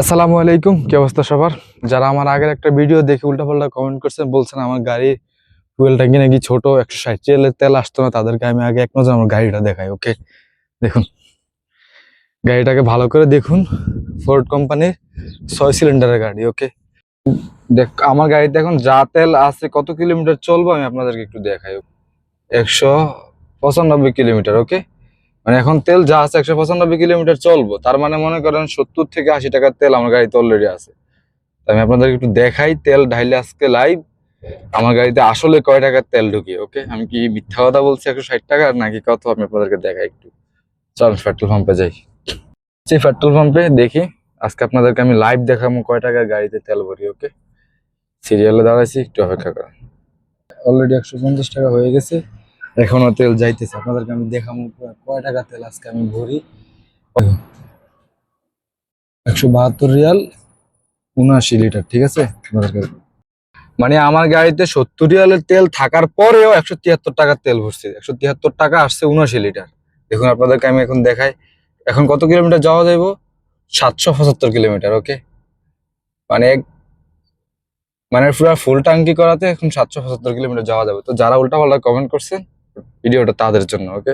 আসসালামু আলাইকুম, কি অবস্থা সবার? যারা আমার আগের একটা ভিডিও দেখে উল্টাপাল্টা কমেন্ট করছেন, বলছেন আমার গাড়ির ফুয়েল ট্যাঙ্কি নাকি ছোট, 160 এর তেল আসতো না, তাদেরকে আমি আগে এক নজর আমার গাড়িটা দেখাই। ওকে, দেখুন গাড়িটাকে ভালো করে দেখুন। ফোর্ড কোম্পানির 6 সিলিন্ডারের গাড়ি। ওকে, দেখ আমার গাড়িতে এখন যা তেল আছে, কত কিলোমিটার চলবো আমি আপনাদেরকে একটু দেখাই। 195 কিলোমিটার। ওকে, মানে এখন তেল যা আছে 195 কিলোমিটার চলবো, তার মানে মনে করেন 70 থেকে 80 টাকার তেল আমার গাড়িতে অলরেডি আছে। আমি আপনাদের একটু দেখাই তেল ঢাইলে আজকে লাইভ আমার গাড়িতে আসলে কয় টাকার তেল ঢুকিয়ে। ওকে, আমি কি মিথ্যা কথা বলছি 160 টাকার নাকি কত, আমি আপনাদেরকে দেখাই একটু। চল পেট্রোল পাম্পে যাই। সেই পেট্রোল পাম্পে দেখি আজকে আপনাদেরকে আমি লাইভ দেখাবো কয় টাকার গাড়িতে তেল ভরি। ওকে, সিরিয়ালে দাঁড়াইছি, একটু অপেক্ষা করেন। অলরেডি 150 টাকা হয়ে গেছে, এখনো তেল যাইতেছে। আপনাদেরকে আমি দেখাবো কয় টাকা তেল আজকে আমি ভরি। 172 রিয়াল 79 লিটার। ঠিক আছে, আপনাদেরকে মানে আমার গাড়িতে 70 রিয়ালের তেল থাকার পরেও 173 টাকার তেল ভরছি। 173 টাকা আসছে 79 লিটার। দেখুন আপনাদেরকে আমি এখন দেখাই এখন কত কিলোমিটার যাওয়া যাইব। 775 কিলোমিটার। ওকে, মানে মানে পুরো ফুল ট্যাঙ্কি করাতে এখন 775 কিলোমিটার যাওয়া যাবে। তো যারা উল্টাপাল্টা কমেন্ট করছেন ভিডিওটা তাদের জন্য। ওকে।